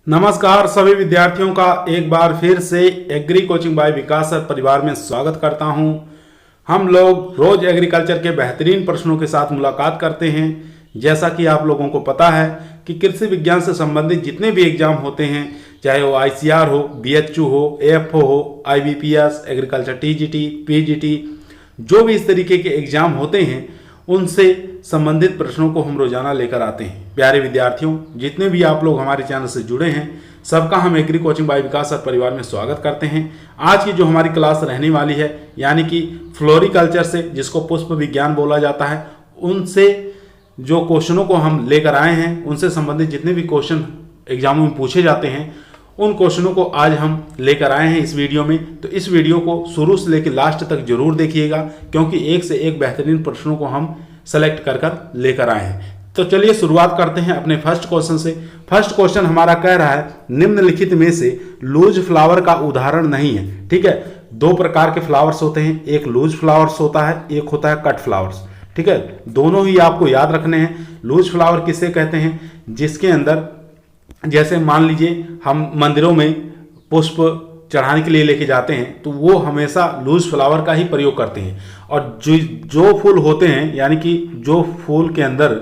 नमस्कार सभी विद्यार्थियों का एक बार फिर से एग्री कोचिंग बाय विकास सर परिवार में स्वागत करता हूं। हम लोग रोज एग्रीकल्चर के बेहतरीन प्रश्नों के साथ मुलाकात करते हैं। जैसा कि आप लोगों को पता है कि कृषि विज्ञान से संबंधित जितने भी एग्जाम होते हैं, चाहे वो ICR हो, BHU हो, AFO हो, IBPS, एग्रीकल्चर TGT, PGT, जो भी इस तरीके के एग्जाम होते हैं उनसे संबंधित प्रश्नों को हम रोजाना लेकर आते हैं। प्यारे विद्यार्थियों, जितने भी आप लोग हमारे चैनल से जुड़े हैं सबका हम एग्री कोचिंग बाय विकास सर परिवार में स्वागत करते हैं। आज की जो हमारी क्लास रहने वाली है यानी कि फ्लोरिकल्चर से, जिसको पुष्प विज्ञान बोला जाता है, उनसे जो क्वेश्चनों को हम लेकर आए हैं, उनसे संबंधित जितने भी क्वेश्चन एग्जामों में पूछे जाते हैं उन क्वेश्चनों को आज हम लेकर आए हैं इस वीडियो में। तो इस वीडियो को शुरू से लेकर लास्ट तक जरूर देखिएगा, क्योंकि एक से एक बेहतरीन प्रश्नों को हम सेलेक्ट कर लेकर आए हैं। तो चलिए शुरुआत करते हैं अपने फर्स्ट क्वेश्चन से। फर्स्ट क्वेश्चन हमारा कह रहा है निम्नलिखित में से लूज फ्लावर का उदाहरण नहीं है। ठीक है, दो प्रकार के फ्लावर्स होते हैं, एक लूज फ्लावर्स होता है, एक होता है कट फ्लावर्स। ठीक है, दोनों ही आपको याद रखने हैं। लूज फ्लावर किसे कहते हैं? जिसके अंदर जैसे मान लीजिए हम मंदिरों में पुष्प चढ़ाने के लिए लेके जाते हैं तो वो हमेशा लूज फ्लावर का ही प्रयोग करते हैं। और जो फूल होते हैं, यानी कि जो फूल के अंदर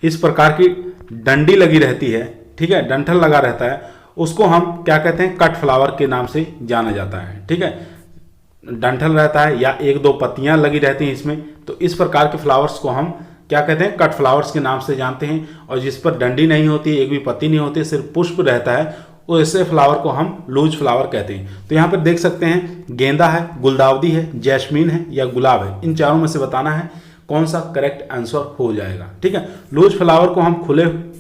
इस प्रकार की डंडी लगी रहती है, ठीक है, डंठल लगा रहता है, उसको हम क्या कहते हैं? कट फ्लावर के नाम से जाना जाता है। ठीक है, डंठल रहता है या एक दो पत्तियां लगी रहती हैं इसमें, तो इस प्रकार के फ्लावर्स को हम क्या कहते हैं? कट फ्लावर्स के नाम से जानते हैं। और जिस पर डंडी नहीं होती, एक भी पत्ती नहीं होती, सिर्फ पुष्प रहता है, ऐसे फ्लावर को हम लूज फ्लावर कहते हैं। तो यहाँ पर देख सकते हैं गेंदा है, गुलदाउदी है, जैस्मीन है या गुलाब है। इन चारों में से बताना है कौन सा करेक्ट आंसर हो जाएगा। ठीक है, लूज फ्लावर को हम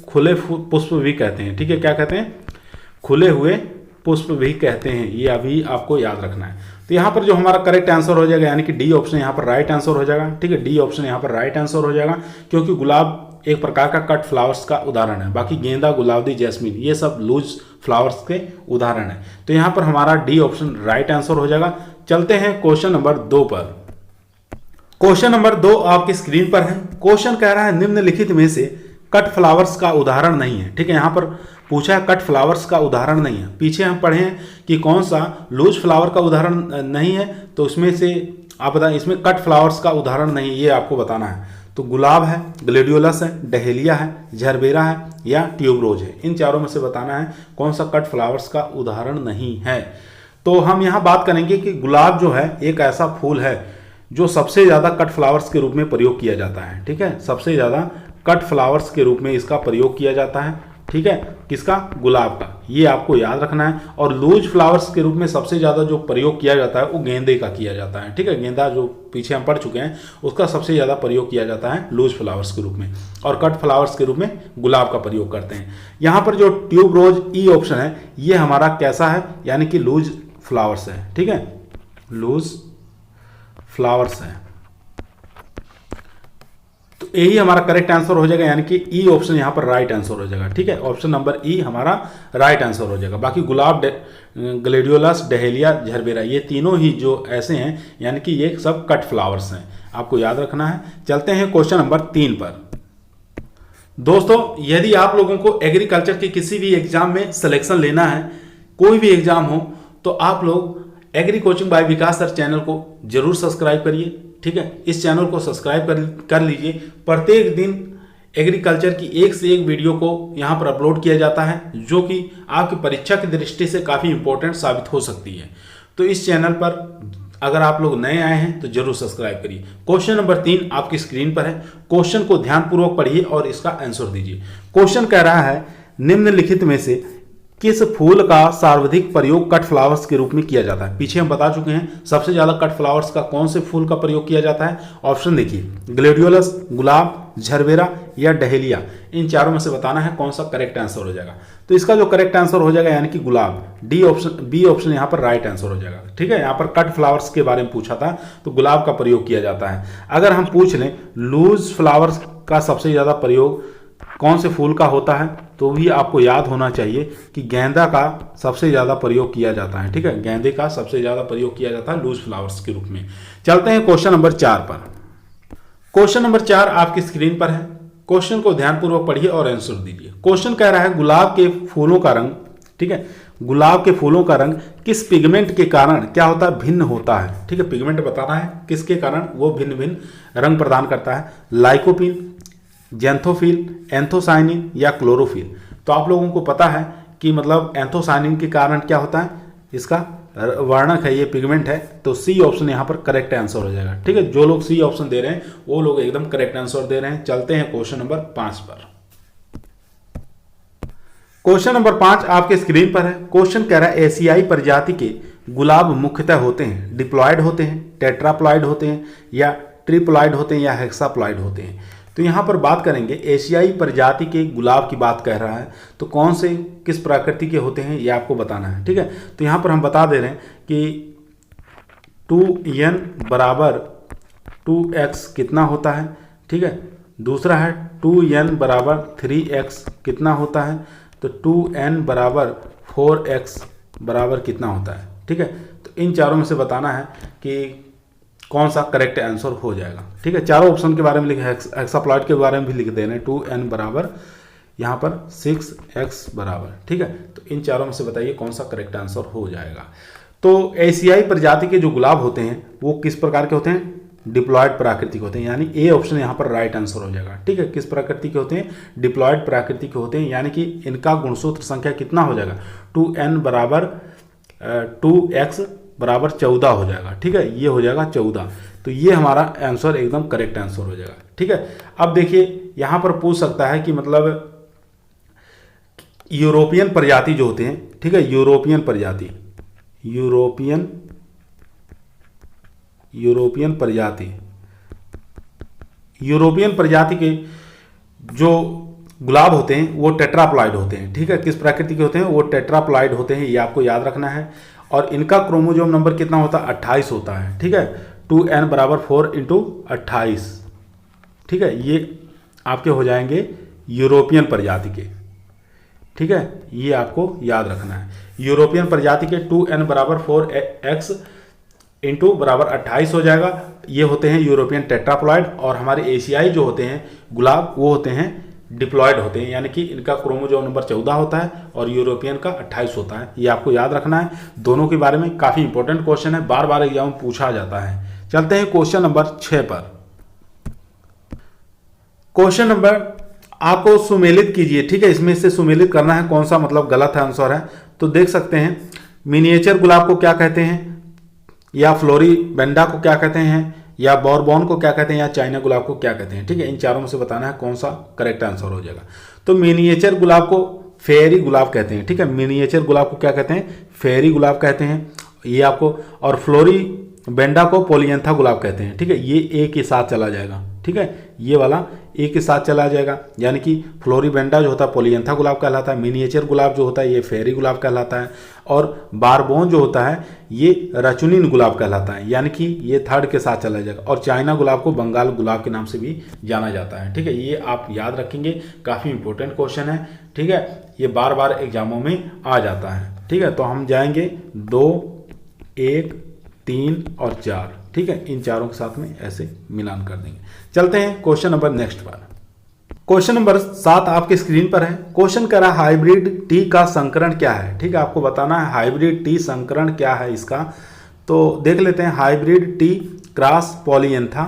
खुले पुष्प भी कहते हैं। ठीक है, क्या कहते हैं? खुले हुए पुष्प भी कहते हैं। ये अभी आपको याद रखना है। तो यहाँ पर जो हमारा करेक्ट आंसर हो जाएगा, यानी कि डी ऑप्शन यहाँ पर राइट आंसर हो जाएगा। ठीक है, डी ऑप्शन यहाँ पर राइट आंसर हो जाएगा, क्योंकि गुलाब एक प्रकार का कट फ्लावर्स का उदाहरण है। बाकी गेंदा, गुलाबी, जैस्मीन ये सब लूज फ्लावर्स के उदाहरण है। तो यहाँ पर हमारा डी ऑप्शन राइट आंसर हो जाएगा। चलते हैं क्वेश्चन नंबर 2 पर। क्वेश्चन नंबर 2 आपकी स्क्रीन पर है। क्वेश्चन कह रहा है निम्नलिखित में से कट फ्लावर्स का उदाहरण नहीं है। ठीक है, यहाँ पर पूछा है कट फ्लावर्स का उदाहरण नहीं है। पीछे हम पढ़े हैं कि कौन सा लूज फ्लावर का उदाहरण नहीं है, तो उसमें से आप बताएं इसमें कट फ्लावर्स का उदाहरण नहीं है, ये आपको बताना है। तो गुलाब है, ग्लेडियोलस है, डहेलिया है, झरबेरा है या ट्यूबरोज है। इन चारों में से बताना है कौन सा कट फ्लावर्स का उदाहरण नहीं है। तो हम यहाँ बात करेंगे कि गुलाब जो है एक ऐसा फूल है जो सबसे ज़्यादा कट फ्लावर्स के रूप में प्रयोग किया जाता है। ठीक है, सबसे ज़्यादा कट फ्लावर्स के रूप में इसका प्रयोग किया जाता है। ठीक है, किसका? गुलाब का। ये आपको याद रखना है। और लूज फ्लावर्स के रूप में सबसे ज़्यादा जो प्रयोग किया जाता है वो गेंदे का किया जाता है। ठीक है, गेंदा जो पीछे हम पढ़ चुके हैं उसका सबसे ज़्यादा प्रयोग किया जाता है लूज फ्लावर्स के रूप में, और कट फ्लावर्स के रूप में गुलाब का प्रयोग करते हैं। यहाँ पर जो ट्यूबरोज ई ऑप्शन है ये हमारा कैसा है? यानी कि लूज फ्लावर्स है। ठीक है, लूज फ्लावर्स है। तो यही हमारा करेक्ट आंसर हो जाएगा, यानी कि ई ऑप्शन यहाँ पर राइट आंसर हो जाएगा। ठीक है, ऑप्शन नंबर ई हमारा राइट आंसर हो जाएगा। बाकी गुलाब, ग्लेडियोलस, डहेलिया, झरबेरा ये तीनों ही जो ऐसे हैं, यानी कि ये सब कट फ्लावर्स हैं, आपको याद रखना है। चलते हैं क्वेश्चन नंबर 3 पर। दोस्तों, यदि आप लोगों को एग्रीकल्चर के किसी भी एग्जाम में सिलेक्शन लेना है, कोई भी एग्जाम हो, तो आप लोग एग्री कोचिंग बाय विकास सर चैनल को जरूर सब्सक्राइब करिए। ठीक है, इस चैनल को सब्सक्राइब कर लीजिए। प्रत्येक दिन एग्रीकल्चर की एक से एक वीडियो को यहाँ पर अपलोड किया जाता है, जो कि आपकी परीक्षा की दृष्टि से काफ़ी इंपॉर्टेंट साबित हो सकती है। तो इस चैनल पर अगर आप लोग नए आए हैं तो जरूर सब्सक्राइब करिए। क्वेश्चन नंबर 3 आपकी स्क्रीन पर है। क्वेश्चन को ध्यानपूर्वक पढ़िए और इसका आंसर दीजिए। क्वेश्चन कह रहा है निम्नलिखित में से किस फूल का सर्वाधिक प्रयोग कट फ्लावर्स के रूप में किया जाता है? पीछे हम बता चुके हैं सबसे ज्यादा कट फ्लावर्स का कौन से फूल का प्रयोग किया जाता है। ऑप्शन देखिए, ग्लेडियोलस, गुलाब, झरबेरा या डहेलिया। इन चारों में से बताना है कौन सा करेक्ट आंसर हो जाएगा। तो इसका जो करेक्ट आंसर हो जाएगा यानी कि गुलाब, डी ऑप्शन, बी ऑप्शन यहाँ पर राइट आंसर हो जाएगा। ठीक है, यहाँ पर कट फ्लावर्स के बारे में पूछा था तो गुलाब का प्रयोग किया जाता है। अगर हम पूछ लें लूज फ्लावर्स का सबसे ज्यादा प्रयोग कौन से फूल का होता है, तो भी आपको याद होना चाहिए कि गेंदा का सबसे ज़्यादा प्रयोग किया जाता है। ठीक है, गेंदे का सबसे ज़्यादा प्रयोग किया जाता है लूज फ्लावर्स के रूप में। चलते हैं क्वेश्चन नंबर 4 पर। क्वेश्चन नंबर 4 आपकी स्क्रीन पर है। क्वेश्चन को ध्यानपूर्वक पढ़िए और आंसर दीजिए। क्वेश्चन कह रहा है गुलाब के फूलों का रंग ठीक है। गुलाब के फूलों का रंग किस पिगमेंट के कारण क्या होता है, भिन्न होता है। ठीक है, पिगमेंट बताना है किसके कारण वो भिन्न भिन्न रंग प्रदान करता है, लाइकोपीन, जेंथोफिल, एंथोसाइनिन या क्लोरोफिल। तो आप लोगों को पता है कि मतलब एंथोसाइनिन के कारण क्या होता है, इसका वर्णक है, ये पिगमेंट है। तो सी ऑप्शन यहाँ पर करेक्ट आंसर हो जाएगा। ठीक है, जो लोग सी ऑप्शन दे रहे हैं वो लोग एकदम करेक्ट आंसर दे रहे हैं। चलते हैं क्वेश्चन नंबर 5 पर। क्वेश्चन नंबर 5 आपके स्क्रीन पर है। क्वेश्चन कह रहा है एशियाई प्रजाति के गुलाब मुख्यतः होते हैं डिप्लॉयड होते हैं, टेट्राप्लॉयड होते हैं या ट्रिप्लॉयड होते हैं या हेक्साप्लॉयड होते हैं। तो यहाँ पर बात करेंगे एशियाई प्रजाति के गुलाब की बात कह रहा है, तो कौन से किस प्रकृति के होते हैं ये आपको बताना है। ठीक है, तो यहाँ पर हम बता दे रहे हैं कि 2n बराबर 2x कितना होता है। ठीक है, दूसरा है 2n बराबर 3x कितना होता है, तो 2n बराबर 4x बराबर कितना होता है। ठीक है, तो इन चारों में से बताना है कि कौन सा करेक्ट आंसर हो जाएगा। ठीक है, चारों ऑप्शन के बारे में लिखे, हेक्साप्लॉयड के बारे में भी लिख दे रहे हैं। 2n बराबर यहाँ पर 6x बराबर। ठीक है, तो इन चारों में से बताइए कौन सा करेक्ट आंसर हो जाएगा। तो एशियाई प्रजाति के जो गुलाब होते हैं वो किस प्रकार के होते हैं, डिप्लॉयड प्राकृतिक होते हैं, यानी ए ऑप्शन यहाँ पर राइट आंसर हो जाएगा। ठीक है, किस प्रकृति के होते हैं, डिप्लॉयड प्राकृतिक के होते हैं, यानी कि इनका गुणसूत्र संख्या कितना हो जाएगा, 2n बराबर 2x बराबर 14 हो जाएगा। ठीक है, ये हो जाएगा 14। तो ये हमारा आंसर एकदम करेक्ट आंसर हो जाएगा। ठीक है, अब देखिए यहाँ पर पूछ सकता है कि मतलब यूरोपियन प्रजाति जो होते हैं, ठीक है, यूरोपियन प्रजाति के जो गुलाब होते हैं वो टेट्राप्लॉयड होते हैं। ठीक है, किस प्रकृति के होते हैं, वो टेट्राप्लॉयड होते हैं, ये आपको याद रखना है। और इनका क्रोमोसोम नंबर कितना होता है, 28 होता है। ठीक है, 2n बराबर 4 इंटू 28। ठीक है, ये आपके हो जाएंगे यूरोपियन प्रजाति के। ठीक है, ये आपको याद रखना है। यूरोपियन प्रजाति के 2n बराबर 4x इंटू बराबर 28 हो जाएगा। ये होते हैं यूरोपियन टेट्राप्लॉयड। और हमारे एशियाई जो होते हैं गुलाब वो होते हैं डिप्लॉयड होते हैं, यानी कि इनका क्रोमोसोम नंबर 14 होता है और यूरोपियन का 28 होता है। ये आपको याद रखना है। दोनों के बारे में काफ़ी इंपॉर्टेंट क्वेश्चन है, बार बार एग्जाम में पूछा जाता है। चलते हैं क्वेश्चन नंबर 6 पर। क्वेश्चन नंबर आपको सुमेलित कीजिए। ठीक है, इसमें से सुमेलित करना है कौन सा मतलब गलत आंसर है। तो देख सकते हैं मिनिएचर गुलाब को क्या कहते हैं, या फ्लोरीबेंडा को क्या कहते हैं, या बॉरबॉन को क्या कहते हैं, या चाइना गुलाब को क्या कहते हैं। ठीक है, इन चारों में से बताना है कौन सा करेक्ट आंसर हो जाएगा। तो मिनिएचर गुलाब को फेयरी गुलाब कहते हैं। ठीक है, मिनिएचर गुलाब को क्या कहते हैं, फेयरी गुलाब कहते हैं ये आपको। और फ्लोरीबेंडा को पोलियंथा गुलाब कहते हैं। ठीक है, ये एक के साथ चला जाएगा। ठीक है, ये वाला एक के साथ चला जाएगा, यानी कि फ्लोरीबेंडा जो होता है पोलियंथा गुलाब कहलाता है, मिनिएचर गुलाब जो होता है ये फेरी गुलाब कहलाता है, और बारबोन जो होता है ये रचुनिन गुलाब कहलाता है, यानी कि ये थर्ड के साथ चला जाएगा। और चाइना गुलाब को बंगाल गुलाब के नाम से भी जाना जाता है। ठीक है, ये आप याद रखेंगे, काफ़ी इंपॉर्टेंट क्वेश्चन है। ठीक है, ये बार बार एग्जामों में आ जाता है। ठीक है, तो हम जाएंगे 2, 1, 3 और 4। ठीक है, इन चारों के साथ में ऐसे मिलान कर देंगे। चलते हैं क्वेश्चन नंबर नेक्स्ट पर। क्वेश्चन नंबर 7 आपके स्क्रीन पर है। क्वेश्चन कह रहा है हाइब्रिड टी का संकरण क्या है। ठीक है, आपको बताना है हाइब्रिड टी संकरण क्या है इसका। तो देख लेते हैं, hybrid tea cross polyantha,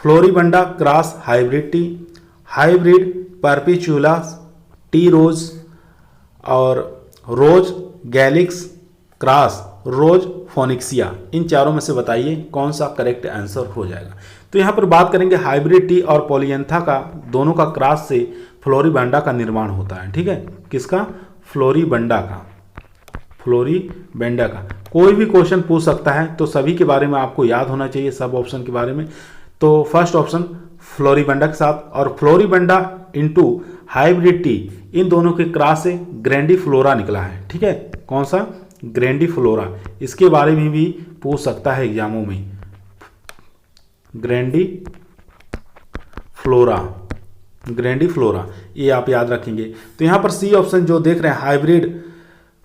floribunda cross hybrid tea, hybrid perpetual tea rose, और रोज गैलिक्स क्रॉस रोज फोनिक्सिया। इन चारों में से बताइए कौन सा करेक्ट आंसर हो जाएगा। तो यहाँ पर बात करेंगे हाइब्रिड टी और पोलियंथा का दोनों का क्रॉस से फ्लोरीबेंडा का निर्माण होता है। ठीक है, किसका, फ्लोरीबेंडा का। कोई भी क्वेश्चन पूछ सकता है, तो सभी के बारे में आपको याद होना चाहिए, सब ऑप्शन के बारे में। तो फर्स्ट ऑप्शन फ्लोरीबेंडा के साथ, और फ्लोरीबेंडा इंटू हाइब्रिड टी, इन दोनों के क्रॉस से ग्रैंडीफ्लोरा निकला है। ठीक है, कौन सा, ग्रैंडीफ्लोरा। इसके बारे में भी पूछ सकता है एग्जामों में, ग्रैंडीफ्लोरा, ये आप याद रखेंगे। तो यहाँ पर सी ऑप्शन जो देख रहे हैं हाइब्रिड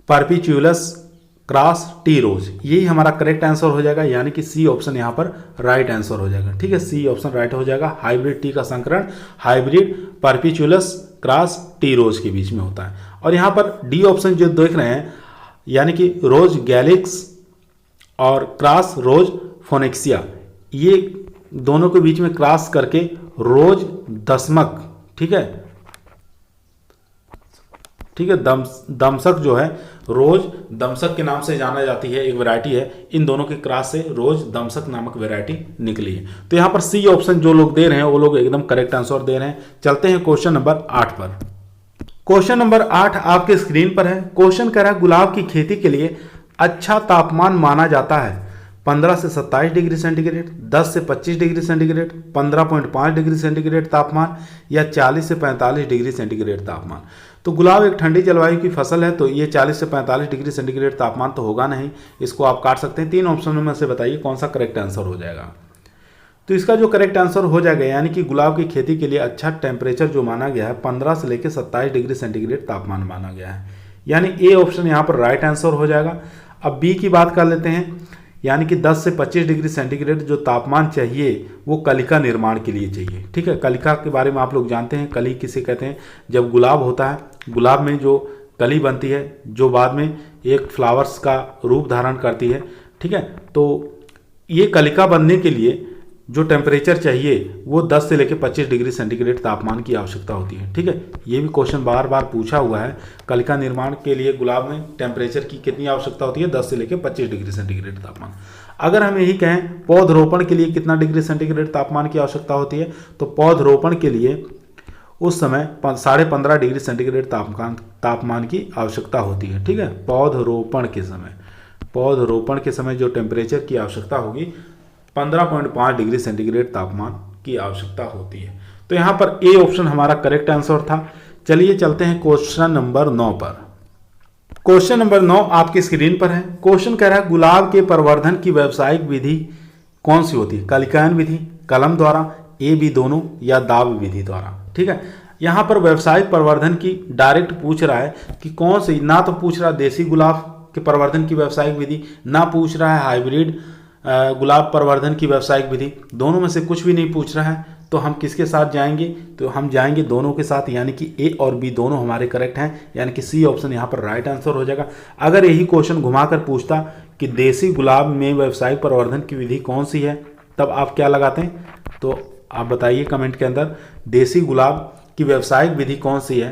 परपिचुलस क्रॉस टी रोज, यही हमारा करेक्ट आंसर हो जाएगा, यानी कि सी ऑप्शन यहाँ पर राइट आंसर हो जाएगा। ठीक है, सी ऑप्शन राइट हो जाएगा। हाइब्रिड टी का संकरण हाइब्रिड परपिचुलस क्रॉस टी रोज के बीच में होता है। और यहाँ पर डी ऑप्शन जो देख रहे हैं यानी कि रोज गैलिक्स और क्रॉस रोज फोनेक्सिया, ये दोनों के बीच में क्रॉस करके रोज दशमक, ठीक है, दमसक जो है रोज दमसक के नाम से जाना जाती है, एक वैरायटी है। इन दोनों के क्रॉस से रोज दमसक नामक वैरायटी निकली है। तो यहाँ पर सी ऑप्शन जो लोग दे रहे हैं वो लोग एकदम करेक्ट आंसर दे रहे हैं। चलते हैं क्वेश्चन नंबर 8 पर। क्वेश्चन नंबर 8 आपके स्क्रीन पर है। क्वेश्चन कह रहा है गुलाब की खेती के लिए अच्छा तापमान माना जाता है 15 से 27 डिग्री सेंटीग्रेड, 10 से 25 डिग्री सेंटीग्रेड, 15.5 डिग्री सेंटीग्रेड तापमान या 40 से 45 डिग्री सेंटीग्रेड तापमान। तो गुलाब एक ठंडी जलवायु की फसल है, तो ये 40 से 45 डिग्री सेंटीग्रेड तापमान तो होगा नहीं, इसको आप काट सकते हैं। 3 ऑप्शनों में से बताइए कौन सा करेक्ट आंसर हो जाएगा। तो इसका जो करेक्ट आंसर हो जाएगा यानी कि गुलाब की खेती के लिए अच्छा टेम्परेचर जो माना गया है 15 से लेकर 27 डिग्री सेंटीग्रेड तापमान माना गया है, यानी ए ऑप्शन यहाँ पर राइट आंसर हो जाएगा। अब बी की बात कर लेते हैं, यानी कि 10 से 25 डिग्री सेंटीग्रेड जो तापमान चाहिए वो कलिका निर्माण के लिए चाहिए। ठीक है, कलिका के बारे में आप लोग जानते हैं, कली किसे कहते हैं। जब गुलाब होता है, गुलाब में जो कली बनती है जो बाद में एक फ्लावर्स का रूप धारण करती है, ठीक है, तो ये कलिका बनने के लिए जो टेम्परेचर चाहिए वो 10 से लेकर 25 डिग्री सेंटीग्रेड तापमान की आवश्यकता होती है। ठीक है, ये भी क्वेश्चन बार बार पूछा हुआ है, कलिका निर्माण के लिए गुलाब में टेम्परेचर की कितनी आवश्यकता होती है, 10 से लेकर 25 डिग्री सेंटीग्रेड तापमान। अगर हम यही कहें पौधरोपण के लिए कितना डिग्री सेंटीग्रेड तापमान की आवश्यकता होती है, तो पौधरोपण के लिए उस समय 15.5 डिग्री सेंटीग्रेड तापमान की आवश्यकता होती है। ठीक है, पौधरोपण के समय जो टेम्परेचर की आवश्यकता होगी 15.5 डिग्री सेंटीग्रेड तापमान की आवश्यकता होती है। तो यहाँ पर ए ऑप्शन हमारा करेक्ट आंसर था। चलिए चलते हैं क्वेश्चन नंबर 9 पर। क्वेश्चन नंबर 9 आपकी स्क्रीन पर है। क्वेश्चन कह रहा है गुलाब के प्रवर्धन की व्यावसायिक विधि कौन सी होती है, कलिकायन विधि, कलम द्वारा, ए बी दोनों, या दाब विधि द्वारा। ठीक है, यहाँ पर व्यावसायिक प्रवर्धन की डायरेक्ट पूछ रहा है कि कौन सी, ना तो पूछ रहा है देसी गुलाब के प्रवर्धन की व्यावसायिक विधि, ना पूछ रहा है हाइब्रिड गुलाब प्रवर्धन की व्यावसायिक विधि, दोनों में से कुछ भी नहीं पूछ रहा है। तो हम किसके साथ जाएंगे, तो हम जाएंगे दोनों के साथ, यानी कि ए और बी दोनों हमारे करेक्ट हैं, यानी कि सी ऑप्शन यहाँ पर राइट आंसर हो जाएगा। अगर यही क्वेश्चन घुमाकर पूछता कि देसी गुलाब में व्यावसायिक प्रवर्धन की विधि कौन सी है, तब आप क्या लगाते हैं, तो आप बताइए कमेंट के अंदर, देसी गुलाब की व्यावसायिक विधि कौन सी है।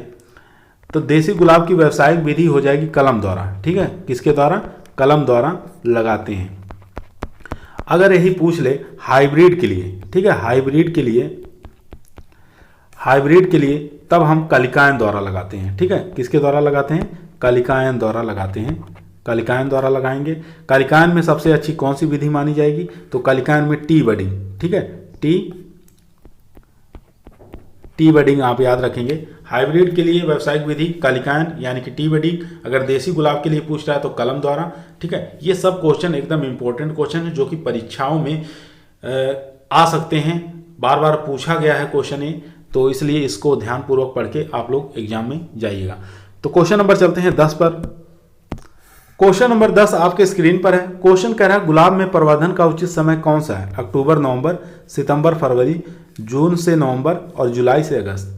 तो देसी गुलाब की व्यावसायिक विधि हो जाएगी कलम द्वारा। ठीक है, किसके द्वारा, कलम द्वारा लगाते हैं। अगर यही पूछ ले हाइब्रिड के लिए, ठीक है, हाइब्रिड के लिए तब हम कलिकायन द्वारा लगाते हैं। ठीक है, किसके द्वारा लगाते हैं, कलिकायन द्वारा लगाते हैं, कलिकायन द्वारा लगाएंगे। कलिकायन में सबसे अच्छी कौन सी विधि मानी जाएगी, तो कलिकायन में टी बडिंग। ठीक है, टी बडिंग आप याद रखेंगे। हाइब्रिड के लिए व्यावसायिक विधि कलिकायन यानी कि टी बडिंग, अगर देसी गुलाब के लिए पूछ रहा है तो कलम द्वारा। ठीक है, ये सब क्वेश्चन एकदम इंपॉर्टेंट क्वेश्चन है जो कि परीक्षाओं में आ सकते हैं, बार बार पूछा गया है क्वेश्चन ये, तो इसलिए इसको ध्यानपूर्वक पढ़ के आप लोग एग्जाम में जाइएगा। तो क्वेश्चन नंबर चलते हैं 10 पर। क्वेश्चन नंबर 10 आपके स्क्रीन पर है। क्वेश्चन कह रहा है गुलाब में प्रवर्धन का उचित समय कौन सा है, अक्टूबर नवंबर, सितंबर फरवरी, जून से नवंबर और जुलाई से अगस्त।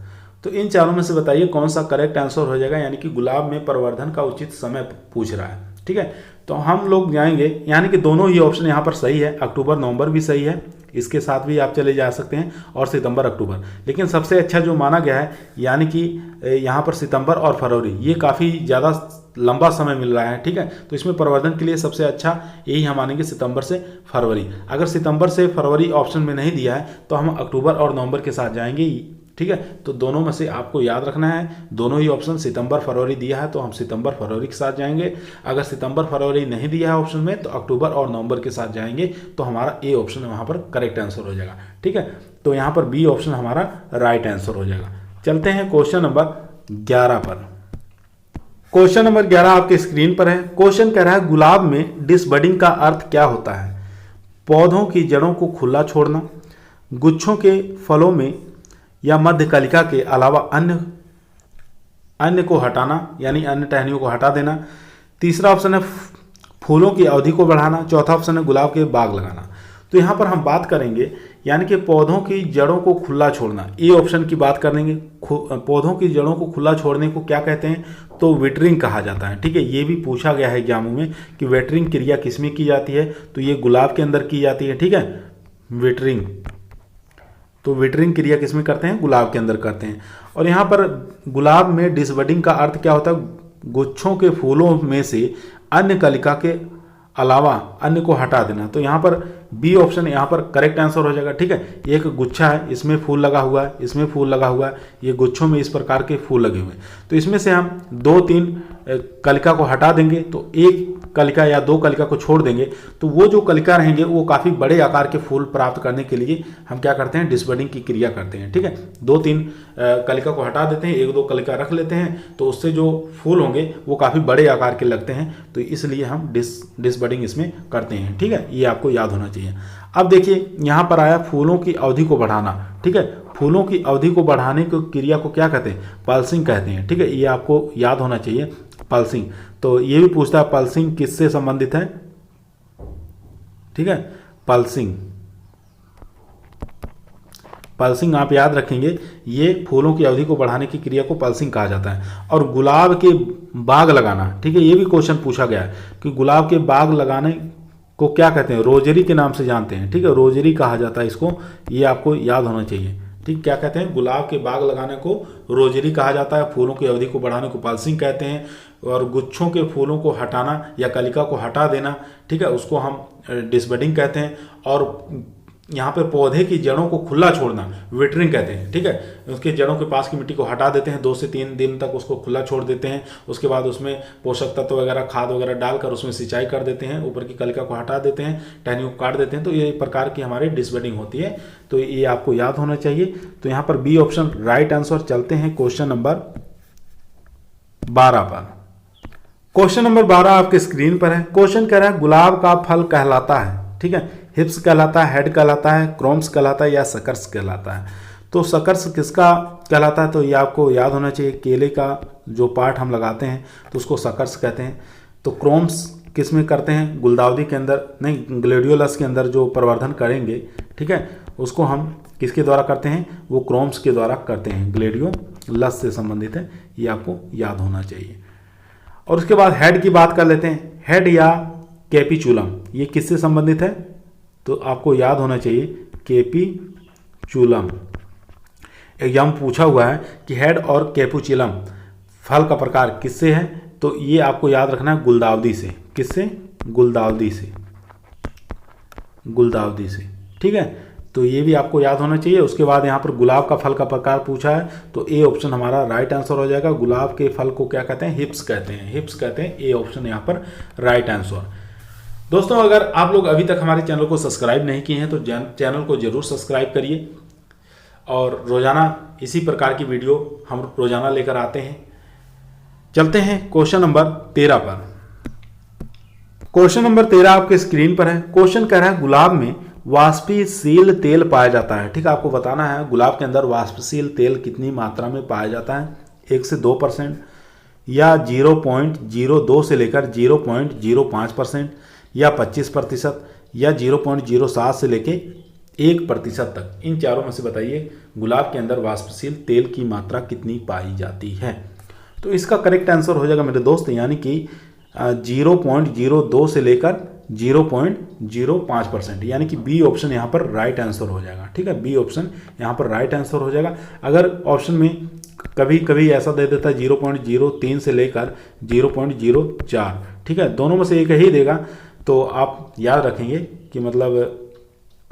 तो इन चारों में से बताइए कौन सा करेक्ट आंसर हो जाएगा, यानी कि गुलाब में प्रवर्धन का उचित समय पूछ रहा है। ठीक है, तो हम लोग जाएंगे, यानी कि दोनों ही ऑप्शन यहाँ पर सही है, अक्टूबर नवंबर भी सही है, इसके साथ भी आप चले जा सकते हैं, और सितंबर अक्टूबर। लेकिन सबसे अच्छा जो माना गया है यानी कि यहाँ पर सितंबर और फरवरी, ये काफ़ी ज़्यादा लंबा समय मिल रहा है। ठीक है, तो इसमें प्रवर्धन के लिए सबसे अच्छा यही हम मानेंगे सितंबर से फरवरी। अगर सितंबर से फरवरी ऑप्शन में नहीं दिया है तो हम अक्टूबर और नवंबर के साथ जाएंगे। ठीक है, तो दोनों में से आपको याद रखना है, दोनों ही ऑप्शन सितंबर फरवरी दिया है तो हम सितंबर फरवरी के साथ जाएंगे। अगर सितंबर फरवरी नहीं दिया है ऑप्शन में तो अक्टूबर और नवंबर के साथ जाएंगे, तो हमारा ए ऑप्शन वहाँ पर करेक्ट आंसर हो जाएगा। ठीक है, तो यहाँ पर बी ऑप्शन हमारा राइट आंसर हो जाएगा। चलते हैं क्वेश्चन नंबर 11 पर। क्वेश्चन नंबर 11 आपके स्क्रीन पर है। क्वेश्चन कह रहा है गुलाब में डिसबडिंग का अर्थ क्या होता है, पौधों की जड़ों को खुला छोड़ना, गुच्छों के फलों में या मध्य कलिका के अलावा अन्य को हटाना, यानी अन्य टहनियों को हटा देना। तीसरा ऑप्शन है फूलों की अवधि को बढ़ाना। चौथा ऑप्शन है गुलाब के बाग लगाना। तो यहाँ पर हम बात करेंगे यानी कि पौधों की जड़ों को खुला छोड़ना, ए ऑप्शन की बात करेंगे। पौधों की जड़ों को खुला छोड़ने को क्या कहते हैं, तो वेटरिंग कहा जाता है। ठीक है, ये भी पूछा गया है एग्जामों में कि वेटरिंग क्रिया किसमें की जाती है, तो ये गुलाब के अंदर की जाती है। ठीक है, वेटरिंग, तो वेटरिंग क्रिया किसमें करते हैं, गुलाब के अंदर करते हैं। और यहाँ पर गुलाब में डिसबडिंग का अर्थ क्या होता है, गुच्छों के फूलों में से अन्य कलिका के अलावा अन्य को हटा देना। तो यहाँ पर बी ऑप्शन यहाँ पर करेक्ट आंसर हो जाएगा। ठीक है, एक गुच्छा है, इसमें फूल लगा हुआ है, इसमें फूल लगा हुआ है, ये गुच्छों में इस प्रकार के फूल लगे हुए हैं। तो इसमें से हम 2-3 कलिका को हटा देंगे, तो एक कलिका या 2 कलिका को छोड़ देंगे, तो वो जो कलिका रहेंगे वो काफ़ी बड़े आकार के फूल प्राप्त करने के लिए हम क्या करते हैं, डिसबडिंग की क्रिया करते हैं। ठीक है, 2-3 कलिका को हटा देते हैं, 1-2 कलिका रख लेते हैं, तो उससे जो फूल होंगे वो काफ़ी बड़े आकार के लगते हैं, तो इसलिए हम डिसबडिंग इसमें करते हैं। ठीक है, ये आपको याद होना चाहिए। अब देखिए यहाँ पर आया फूलों की अवधि को बढ़ाना। ठीक है, फूलों की अवधि को बढ़ाने की क्रिया को क्या कहते हैं, पल्सिंग कहते हैं। ठीक है, ये आपको याद होना चाहिए, पल्सिंग। तो ये भी पूछता है पल्सिंग किससे संबंधित है। ठीक है, पल्सिंग, पल्सिंग आप याद रखेंगे, ये फूलों की अवधि को बढ़ाने की क्रिया को पल्सिंग कहा जाता है। और गुलाब के बाग लगाना, ठीक है, ये भी क्वेश्चन पूछा गया है कि गुलाब के बाग लगाने को क्या कहते हैं, रोजरी के नाम से जानते हैं। ठीक है, रोजरी कहा जाता है इसको, ये आपको याद होना चाहिए। ठीक, क्या कहते हैं, गुलाब के बाग लगाने को रोजरी कहा जाता है, फूलों की अवधि को बढ़ाने को पल्सिंग कहते हैं, और गुच्छों के फूलों को हटाना या कलिका को हटा देना, ठीक है, उसको हम डिसबडिंग कहते हैं। और यहाँ पे पौधे की जड़ों को खुला छोड़ना वेटरिंग कहते हैं। ठीक है, उसके जड़ों के पास की मिट्टी को हटा देते हैं, 2 से 3 दिन तक उसको खुला छोड़ देते हैं, उसके बाद उसमें पोषक तत्व वगैरह, खाद वगैरह डालकर उसमें सिंचाई कर देते हैं, ऊपर की कलिका को हटा देते हैं, टहनियों को काट देते हैं। तो ये प्रकार की हमारी डिसबडिंग होती है, तो ये आपको याद होना चाहिए। तो यहाँ पर बी ऑप्शन राइट आंसर। चलते हैं क्वेश्चन नंबर 12 पर। क्वेश्चन नंबर 12 आपके स्क्रीन पर है। क्वेश्चन कह रहा है गुलाब का फल कहलाता है, ठीक है, हिप्स कहलाता है, हेड कहलाता है, क्रोम्स कहलाता है या सकर्स कहलाता है। तो सकर्स किसका कहलाता है, तो ये आपको याद होना चाहिए, केले का जो पार्ट हम लगाते हैं तो उसको सकर्स कहते हैं। तो क्रोम्स किस में करते हैं, गुलदाउदी के अंदर नहीं, ग्लेडियोलस के अंदर जो प्रवर्धन करेंगे, ठीक है, उसको हम किसके द्वारा करते हैं, वो क्रोम्स के द्वारा करते हैं, ग्लेडियोलस से संबंधित है, ये आपको याद होना चाहिए। और उसके बाद हेड की बात कर लेते हैं। हेड या कैपिचुलम ये किससे संबंधित है, तो आपको याद होना चाहिए कैपिचुलम। एग्जाम पूछा हुआ है कि हेड और कैपुचिलम फल का प्रकार किससे है, तो ये आपको याद रखना है गुलदाउदी से। किससे, गुलदाउदी से, गुलदाउदी से। ठीक है, तो ये भी आपको याद होना चाहिए। उसके बाद यहाँ पर गुलाब का फल का प्रकार पूछा है, तो ए ऑप्शन हमारा राइट आंसर हो जाएगा। गुलाब के फल को क्या कहते हैं, हिप्स कहते हैं, हिप्स कहते हैं, ए ऑप्शन यहाँ पर राइट आंसर। दोस्तों, अगर आप लोग अभी तक हमारे चैनल को सब्सक्राइब नहीं किए हैं तो चैनल को जरूर सब्सक्राइब करिए, और रोजाना इसी प्रकार की वीडियो हम रोजाना लेकर आते हैं। चलते हैं क्वेश्चन नंबर 13 पर। क्वेश्चन नंबर 13 आपके स्क्रीन पर है। क्वेश्चन कह रहा है गुलाब में वाष्पशील तेल पाया जाता है। ठीक है, आपको बताना है गुलाब के अंदर वाष्पशील तेल कितनी मात्रा में पाया जाता है, 1 से 2% या 0.02 से लेकर 0.05% या 25% या 0.07 से लेके 1% तक। इन चारों में से बताइए गुलाब के अंदर वाष्पशील तेल की मात्रा कितनी पाई जाती है। तो इसका करेक्ट आंसर हो जाएगा मेरे दोस्त, यानी कि 0.02 से लेकर 0.05%, यानी कि बी ऑप्शन यहाँ पर राइट आंसर हो जाएगा। ठीक है, बी ऑप्शन यहाँ पर राइट आंसर हो जाएगा। अगर ऑप्शन में कभी कभी ऐसा दे देता है 0.03 से लेकर 0.04, ठीक है, दोनों में से एक ही देगा, तो आप याद रखेंगे कि मतलब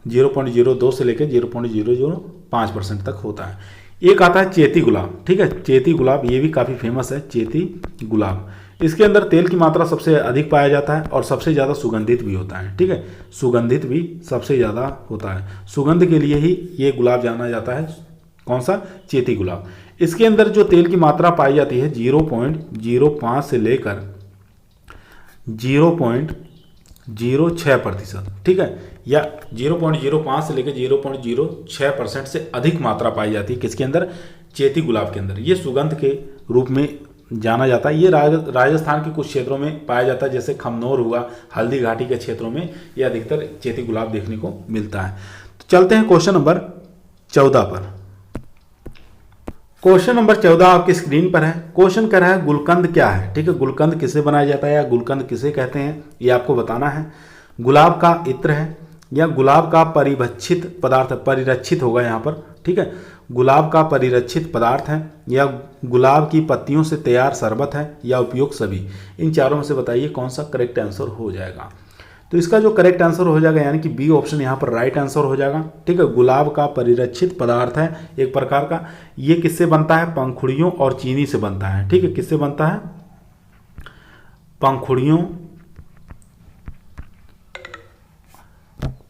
0.02 से लेकर 0.005% तक होता है। एक आता है चेती गुलाब। ठीक है, चेती गुलाब ये भी काफ़ी फेमस है, चेती गुलाब। इसके अंदर तेल की मात्रा सबसे अधिक पाया जाता है और सबसे ज़्यादा सुगंधित भी होता है। ठीक है, सुगंधित भी सबसे ज़्यादा होता है, सुगंध के लिए ही ये गुलाब जाना जाता है। कौन सा, चेती गुलाब। इसके अंदर जो तेल की मात्रा पाई जाती है 0.05 से लेकर 0.06%। ठीक है, या 0.05 से लेकर 0.06% से अधिक मात्रा पाई जाती है किसके अंदर, चेती गुलाब के अंदर। ये सुगंध के रूप में जाना जाता है। ये राजस्थान के कुछ क्षेत्रों में पाया जाता है, जैसे खमनोर हुआ, हल्दी घाटी के क्षेत्रों में ये अधिकतर चेती गुलाब देखने को मिलता है। तो चलते हैं क्वेश्चन नंबर 14 पर। क्वेश्चन नंबर 14 आपकी स्क्रीन पर है। क्वेश्चन कह रहा है गुलकंद क्या है। ठीक है, गुलकंद किसे बनाया जाता है या गुलकंद किसे कहते हैं ये आपको बताना है। गुलाब का इत्र है या गुलाब का परिभक्षित पदार्थ, परिरक्षित होगा यहाँ पर। ठीक है, गुलाब का परिरक्षित पदार्थ है या गुलाब की पत्तियों से तैयार शरबत है या उपयोग सभी। इन चारों में से बताइए कौन सा करेक्ट आंसर हो जाएगा। तो इसका जो करेक्ट आंसर हो जाएगा यानी कि बी ऑप्शन यहाँ पर राइट आंसर हो जाएगा। ठीक है, गुलाब का परिरक्षित पदार्थ है एक प्रकार का। ये किससे बनता है? पंखुड़ियों और चीनी से बनता है। ठीक है, किससे बनता है?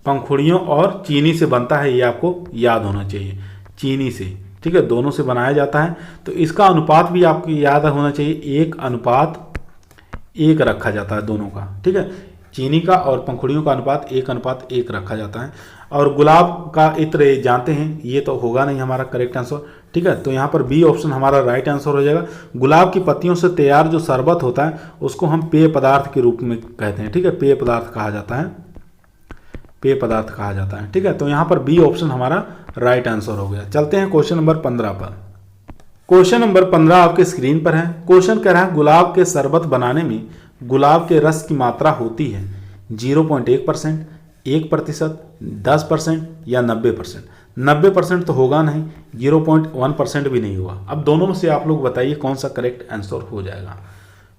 पंखुड़ियों और चीनी से बनता है, ये आपको याद होना चाहिए। चीनी से, ठीक है, दोनों से बनाया जाता है। तो इसका अनुपात भी आपको याद होना चाहिए, 1:1 रखा जाता है दोनों का। ठीक है, चीनी का और पंखुड़ियों का अनुपात 1:1 रखा जाता है। और गुलाब का इत्र जानते हैं, ये तो होगा नहीं हमारा करेक्ट आंसर। ठीक है, तो यहाँ पर बी ऑप्शन हमारा राइट आंसर हो जाएगा। गुलाब की पत्तियों से तैयार जो शरबत होता है उसको हम पेय पदार्थ के रूप में कहते हैं। ठीक है, पेय पदार्थ कहा जाता है, पेय पदार्थ कहा जाता है। ठीक है, तो यहाँ पर बी ऑप्शन हमारा राइट आंसर हो गया। चलते हैं क्वेश्चन नंबर 15 पर। क्वेश्चन नंबर 15 आपके स्क्रीन पर है। क्वेश्चन कह रहा है गुलाब के शरबत बनाने में गुलाब के रस की मात्रा होती है 0.1%, 1%, 10% या 90%। 90% तो होगा नहीं, 0.1% भी नहीं होगा। अब दोनों में से आप लोग बताइए कौन सा करेक्ट आंसर हो जाएगा।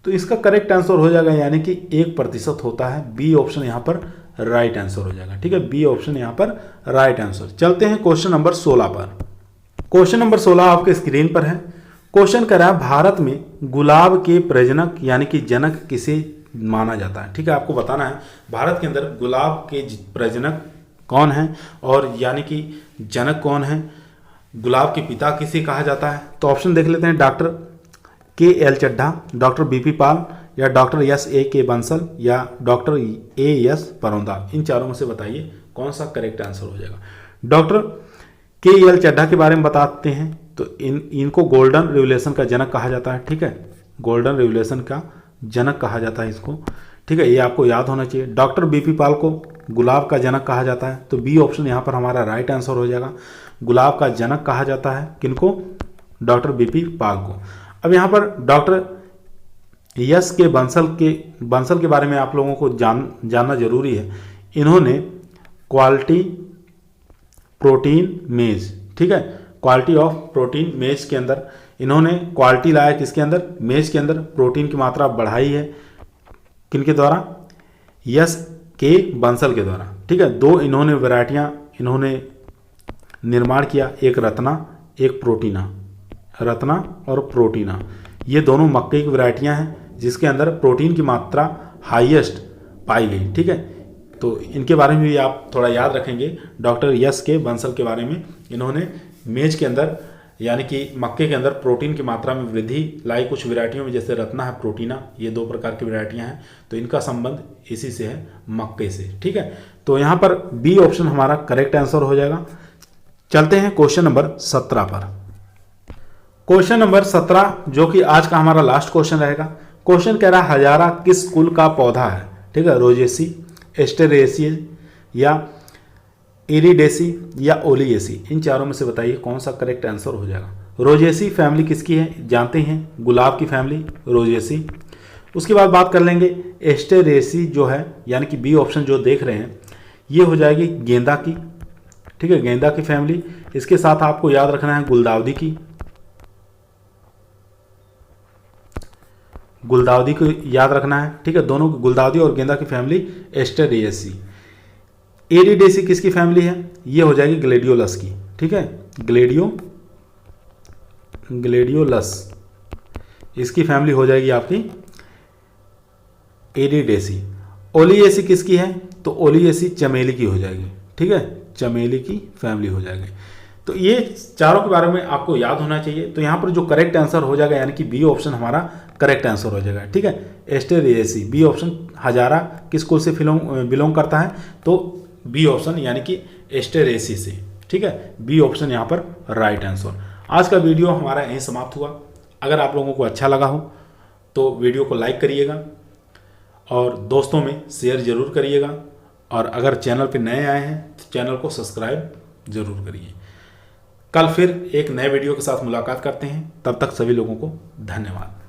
तो इसका करेक्ट आंसर हो जाएगा यानी कि 1% होता है। बी ऑप्शन यहाँ पर राइट आंसर हो जाएगा। ठीक है, बी ऑप्शन यहाँ पर राइट आंसर। चलते हैं क्वेश्चन नंबर 16 पर। क्वेश्चन नंबर 16 आपके स्क्रीन पर है। क्वेश्चन कर रहा है भारत में गुलाब के प्रजनक यानी कि जनक किसे माना जाता है। ठीक है, आपको बताना है भारत के अंदर गुलाब के प्रजनक कौन है और यानी कि जनक कौन है, गुलाब के पिता किसे कहा जाता है। तो ऑप्शन देख लेते हैं, doctor KL Chadha, doctor BP Pal या डॉक्टर SAK बंसल या डॉक्टर AS परौंदा। इन चारों में से बताइए कौन सा करेक्ट आंसर हो जाएगा। डॉक्टर KL चड्ढा के बारे में बताते हैं तो इनको गोल्डन रिवोल्यूशन का जनक कहा जाता है। ठीक है, गोल्डन रिवोल्यूशन का जनक कहा जाता है इसको। ठीक है, ये आपको याद होना चाहिए। डॉक्टर BP पाल को गुलाब का जनक कहा जाता है, तो बी ऑप्शन यहाँ पर हमारा राइट आंसर हो जाएगा। गुलाब का जनक कहा जाता है किनको? डॉक्टर BP पाल को। अब यहाँ पर डॉक्टर SK बंसल के बारे में आप लोगों को जानना जरूरी है। इन्होंने क्वालिटी प्रोटीन मेज, ठीक है, क्वालिटी ऑफ प्रोटीन मेज के अंदर इन्होंने क्वालिटी लाया, किसके अंदर? मेज के अंदर प्रोटीन की मात्रा बढ़ाई है। किनके द्वारा? SK बंसल के द्वारा। ठीक है, 2 इन्होंने वैरायटियाँ इन्होंने निर्माण किया, एक रत्ना एक प्रोटीना। रत्ना और प्रोटीना ये दोनों मक्के की वैरायटियाँ हैं जिसके अंदर प्रोटीन की मात्रा हाईएस्ट पाई गई। ठीक है, तो इनके बारे में भी आप थोड़ा याद रखेंगे। डॉक्टर SK बंसल के बारे में इन्होंने मेज के अंदर यानी कि मक्के के अंदर प्रोटीन की मात्रा में वृद्धि लाई कुछ वैरायटियों में, जैसे रत्ना है, प्रोटीना, ये 2 प्रकार की वैरायटियां हैं। तो इनका संबंध इसी से है, मक्के से। ठीक है, तो यहाँ पर बी ऑप्शन हमारा करेक्ट आंसर हो जाएगा। चलते हैं क्वेश्चन नंबर 17 पर। क्वेश्चन नंबर 17 जो कि आज का हमारा लास्ट क्वेश्चन रहेगा। क्वेश्चन कह रहा है हजारा किस कुल का पौधा है। ठीक है, रोजेसी, एस्टेरेसी या इरिडेसी या ओलिएसी। इन चारों में से बताइए कौन सा करेक्ट आंसर हो जाएगा। रोजेसी फैमिली किसकी है? जानते हैं, गुलाब की फैमिली रोजेसी। उसके बाद बात कर लेंगे एस्टेरेसी जो है यानी कि बी ऑप्शन जो देख रहे हैं ये हो जाएगी गेंदा की। ठीक है, गेंदा की फैमिली। इसके साथ आपको याद रखना है गुलदाउदी की, गुलदाउदी को याद रखना है। ठीक है, दोनों गुलदाउदी और गेंदा की फैमिली एस्टेरेसी। एरिडेसी किसकी फैमिली है? ये हो जाएगी ग्लेडियोलस की। ठीक है, ग्लेडियोलस इसकी फैमिली हो जाएगी आपकी एरिडेसी। ओलिएसी किसकी है? तो ओलिएसी चमेली की हो जाएगी। ठीक है, चमेली की फैमिली हो जाएगी। तो ये चारों के बारे में आपको याद होना चाहिए। तो यहाँ पर जो करेक्ट आंसर हो जाएगा यानी कि बी ऑप्शन हमारा करेक्ट आंसर हो जाएगा। ठीक है, एस्टेरेसी बी ऑप्शन। हजारा किस कुल से बिलोंग करता है? तो बी ऑप्शन यानी कि एस्टेरेसी से। ठीक है, बी ऑप्शन यहाँ पर राइट आंसर। आज का वीडियो हमारा यहीं समाप्त हुआ। अगर आप लोगों को अच्छा लगा हो तो वीडियो को लाइक करिएगा और दोस्तों में शेयर जरूर करिएगा और अगर चैनल पे नए आए हैं तो चैनल को सब्सक्राइब जरूर करिए। कल फिर एक नए वीडियो के साथ मुलाकात करते हैं, तब तक सभी लोगों को धन्यवाद।